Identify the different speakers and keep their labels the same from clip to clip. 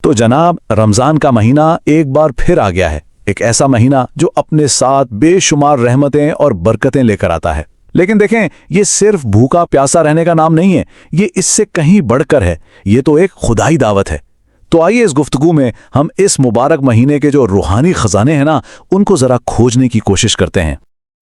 Speaker 1: تو جناب رمضان کا مہینہ ایک بار پھر آ گیا ہے، ایک ایسا مہینہ جو اپنے ساتھ بے شمار رحمتیں اور برکتیں لے کر آتا ہے۔ لیکن دیکھیں، یہ صرف بھوکا پیاسا رہنے کا نام نہیں ہے، یہ اس سے کہیں بڑھ کر ہے، یہ تو ایک خدائی دعوت ہے۔ تو آئیے اس گفتگو میں ہم اس مبارک مہینے کے جو روحانی خزانے ہیں نا، ان کو ذرا کھوجنے کی کوشش کرتے ہیں۔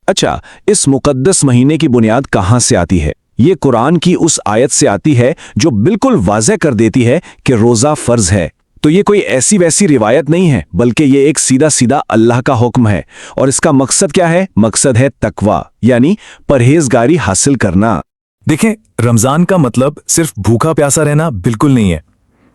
Speaker 2: اچھا، اس مقدس مہینے کی بنیاد کہاں سے آتی ہے؟ یہ قرآن کی اس آیت سے آتی ہے جو بالکل واضح کر دیتی ہے کہ روزہ فرض ہے۔ تو یہ کوئی ایسی ویسی روایت نہیں ہے، بلکہ یہ ایک سیدھا سیدھا اللہ کا حکم ہے۔ اور اس کا مقصد کیا ہے؟ مقصد ہے تقوی، یعنی پرہیزگاری حاصل کرنا۔
Speaker 3: دیکھیں، رمضان کا مطلب صرف بھوکا پیاسا رہنا بالکل نہیں ہے۔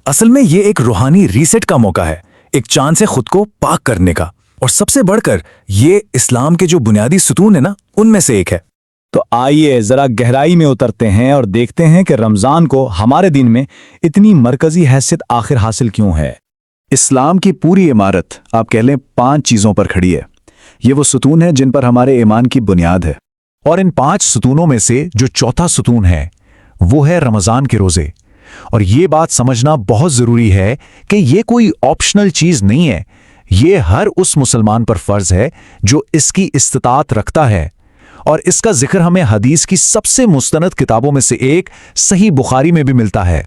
Speaker 3: اصل میں یہ ایک روحانی ریسٹ کا موقع ہے، ایک چاند سے خود کو پاک کرنے کا، اور سب سے بڑھ کر یہ اسلام کے جو بنیادی ستون ہیں نا، ان میں سے ایک ہے۔
Speaker 4: تو آئیے ذرا گہرائی میں اترتے ہیں اور دیکھتے ہیں کہ رمضان کو ہمارے دین میں اتنی مرکزی حیثیت آخر حاصل کیوں ہے۔
Speaker 1: اسلام کی پوری عمارت آپ کہہ لیں 5 چیزوں پر کھڑی ہے۔ یہ وہ ستون ہیں جن پر ہمارے ایمان کی بنیاد ہے، اور ان 5 ستونوں میں سے جو چوتھا ستون ہے وہ ہے رمضان کے روزے۔ اور یہ بات سمجھنا بہت ضروری ہے کہ یہ کوئی آپشنل چیز نہیں ہے، یہ ہر اس مسلمان پر فرض ہے جو اس کی استطاعت رکھتا ہے۔ اور اس کا ذکر ہمیں حدیث کی سب سے مستند کتابوں میں سے ایک صحیح بخاری میں بھی ملتا ہے۔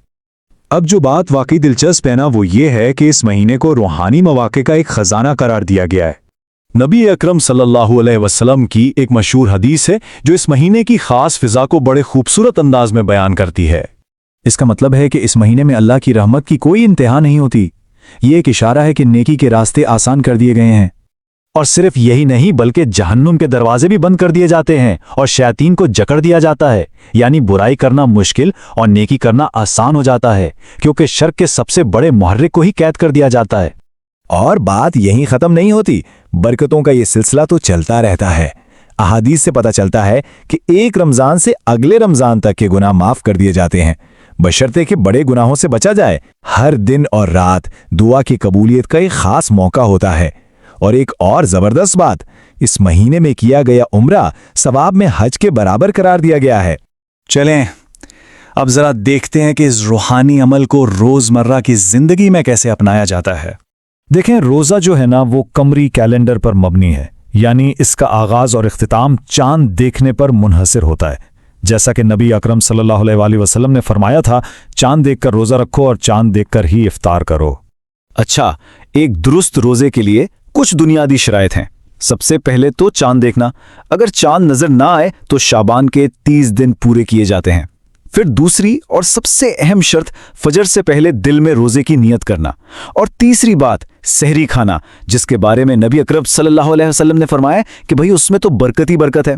Speaker 4: اب جو بات واقعی دلچسپ ہے نا، وہ یہ ہے کہ اس مہینے کو روحانی مواقع کا ایک خزانہ قرار دیا گیا ہے۔ نبی اکرم صلی اللہ علیہ وسلم کی ایک مشہور حدیث ہے جو اس مہینے کی خاص فضا کو بڑے خوبصورت انداز میں بیان کرتی ہے۔
Speaker 1: اس کا مطلب ہے کہ اس مہینے میں اللہ کی رحمت کی کوئی انتہا نہیں ہوتی۔ یہ ایک اشارہ ہے کہ نیکی کے راستے آسان کر دیے گئے ہیں، اور صرف یہی نہیں بلکہ جہنم کے دروازے بھی بند کر دیے جاتے ہیں اور شیاطین کو جکڑ دیا جاتا ہے، یعنی برائی کرنا مشکل اور نیکی کرنا آسان ہو جاتا ہے، کیونکہ شر کے سب سے بڑے محرک کو ہی قید کر دیا جاتا ہے۔
Speaker 4: اور بات یہیں ختم نہیں ہوتی، برکتوں کا یہ سلسلہ تو چلتا رہتا ہے۔ احادیث سے پتہ چلتا ہے کہ ایک رمضان سے اگلے رمضان تک کے گناہ معاف کر دیے جاتے ہیں، بشرطے کہ بڑے گناہوں سے بچا جائے۔ ہر دن اور رات دعا کی قبولیت کا ایک خاص موقع ہوتا ہے۔ اور ایک اور زبردست بات، اس مہینے میں کیا گیا عمرہ ثواب میں حج کے برابر قرار دیا گیا ہے۔
Speaker 1: چلیں اب ذرا دیکھتے ہیں کہ اس روحانی عمل کو روزمرہ کی زندگی میں کیسے اپنایا جاتا ہے۔
Speaker 3: دیکھیں، روزہ جو ہے نا وہ قمری کیلنڈر پر مبنی ہے، یعنی اس کا آغاز اور اختتام چاند دیکھنے پر منحصر ہوتا ہے۔ جیسا کہ نبی اکرم صلی اللہ علیہ وآلہ وسلم نے فرمایا تھا، چاند دیکھ کر روزہ رکھو اور چاند دیکھ کر ہی افطار کرو۔
Speaker 2: اچھا، ایک درست روزے کے لیے کچھ بنیادی شرائط ہیں۔ سب سے پہلے تو چاند دیکھنا، اگر چاند نظر نہ آئے تو شعبان کے 30 دن پورے کیے جاتے ہیں۔ پھر دوسری اور سب سے اہم شرط، فجر سے پہلے دل میں روزے کی نیت کرنا۔ اور تیسری بات، سحری کھانا، جس کے بارے میں نبی اکرم صلی اللہ علیہ وسلم نے فرمایا کہ بھئی اس میں تو برکت ہی برکت ہے۔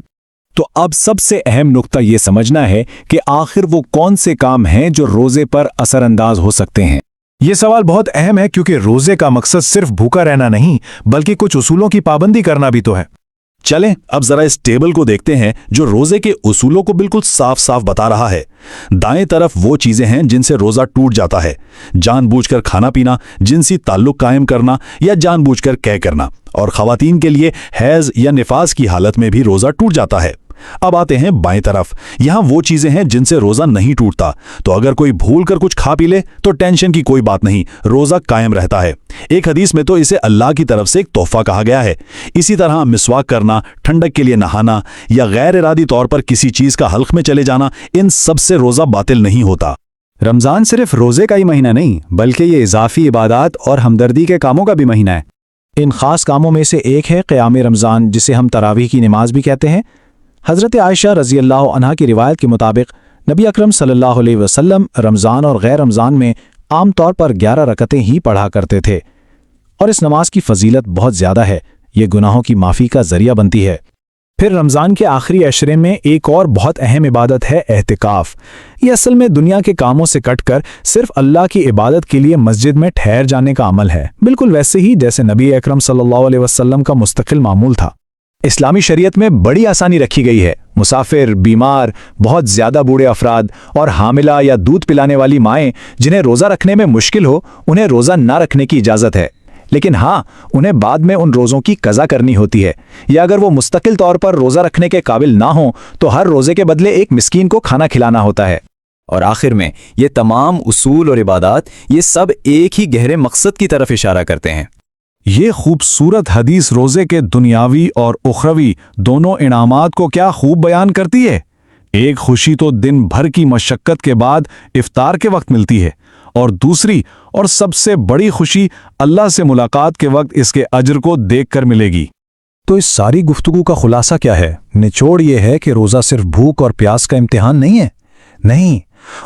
Speaker 4: تو اب سب سے اہم نقطہ یہ سمجھنا ہے کہ آخر وہ کون سے کام ہیں جو روزے پر اثر انداز ہو سکتے ہیں۔
Speaker 3: یہ سوال بہت اہم ہے، کیونکہ روزے کا مقصد صرف بھوکا رہنا نہیں بلکہ کچھ اصولوں کی پابندی کرنا بھی تو ہے۔
Speaker 1: چلیں اب ذرا اس ٹیبل کو دیکھتے ہیں جو روزے کے اصولوں کو بالکل صاف صاف بتا رہا ہے۔ دائیں طرف وہ چیزیں ہیں جن سے روزہ ٹوٹ جاتا ہے، جان بوجھ کر کھانا پینا، جنسی تعلق قائم کرنا یا جان بوجھ کر قے کرنا، اور خواتین کے لیے حیض یا نفاس کی حالت میں بھی روزہ ٹوٹ جاتا ہے۔ اب آتے ہیں بائیں طرف، یہاں وہ چیزیں ہیں جن سے روزہ نہیں ٹوٹتا، تو اگر کوئی بھول کر کچھ کھا پی لے تو ٹینشن کی کوئی بات نہیں، روزہ قائم رہتا ہے۔ ایک حدیث میں تو اسے اللہ کی طرف سے ایک تحفہ کہا گیا ہے۔ اسی طرح مسواک کرنا، ٹھنڈک کے لیے نہانا یا غیر ارادی طور پر کسی چیز کا حلق میں چلے جانا، ان سب سے روزہ باطل نہیں ہوتا۔
Speaker 4: رمضان صرف روزے کا ہی مہینہ نہیں بلکہ یہ اضافی عبادات اور ہمدردی کے کاموں کا بھی مہینہ ہے۔ ان خاص کاموں میں سے ایک ہے قیام رمضان، جسے ہم تراویح کی نماز بھی کہتے ہیں۔ حضرت عائشہ رضی اللہ عنہا کی روایت کے مطابق نبی اکرم صلی اللہ علیہ وسلم رمضان اور غیر رمضان میں عام طور پر 11 رکعتیں ہی پڑھا کرتے تھے، اور اس نماز کی فضیلت بہت زیادہ ہے، یہ گناہوں کی معافی کا ذریعہ بنتی ہے۔ پھر رمضان کے آخری عشرے میں ایک اور بہت اہم عبادت ہے اعتکاف۔ یہ اصل میں دنیا کے کاموں سے کٹ کر صرف اللہ کی عبادت کے لیے مسجد میں ٹھہر جانے کا عمل ہے، بالکل ویسے ہی جیسے نبی اکرم صلی اللہ علیہ وسلم کا مستقل معمول تھا۔ اسلامی شریعت میں بڑی آسانی رکھی گئی ہے۔ مسافر، بیمار، بہت زیادہ بوڑھے افراد اور حاملہ یا دودھ پلانے والی مائیں جنہیں روزہ رکھنے میں مشکل ہو، انہیں روزہ نہ رکھنے کی اجازت ہے، لیکن ہاں انہیں بعد میں ان روزوں کی قضا کرنی ہوتی ہے، یا اگر وہ مستقل طور پر روزہ رکھنے کے قابل نہ ہوں تو ہر روزے کے بدلے ایک مسکین کو کھانا کھلانا ہوتا ہے۔
Speaker 2: اور آخر میں یہ تمام اصول اور عبادات یہ سب ایک ہی گہرے مقصد کی طرف اشارہ کرتے ہیں۔
Speaker 3: یہ خوبصورت حدیث روزے کے دنیاوی اور اخروی دونوں انعامات کو کیا خوب بیان کرتی ہے۔ ایک خوشی تو دن بھر کی مشقت کے بعد افطار کے وقت ملتی ہے، اور دوسری اور سب سے بڑی خوشی اللہ سے ملاقات کے وقت اس کے اجر کو دیکھ کر ملے گی۔
Speaker 4: تو اس ساری گفتگو کا خلاصہ کیا ہے؟ نچوڑ یہ ہے کہ روزہ صرف بھوک اور پیاس کا امتحان نہیں ہے۔ نہیں،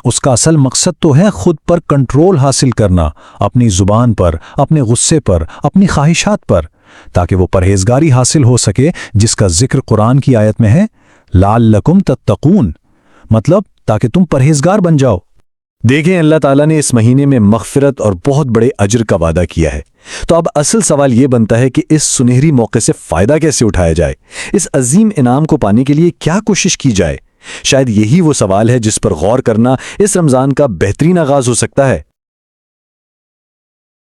Speaker 4: اس کا اصل مقصد تو ہے خود پر کنٹرول حاصل کرنا، اپنی زبان پر، اپنے غصے پر، اپنی خواہشات پر، تاکہ وہ پرہیزگاری حاصل ہو سکے جس کا ذکر قرآن کی آیت میں ہے، لعلکم تتقون، مطلب تاکہ تم پرہیزگار بن جاؤ۔
Speaker 1: دیکھیں، اللہ تعالیٰ نے اس مہینے میں مغفرت اور بہت بڑے اجر کا وعدہ کیا ہے، تو اب اصل سوال یہ بنتا ہے کہ اس سنہری موقع سے فائدہ کیسے اٹھایا جائے؟ اس عظیم انعام کو پانے کے لیے کیا کوشش کی جائے؟ شاید یہی وہ سوال ہے جس پر غور کرنا اس رمضان کا بہترین آغاز ہو سکتا ہے۔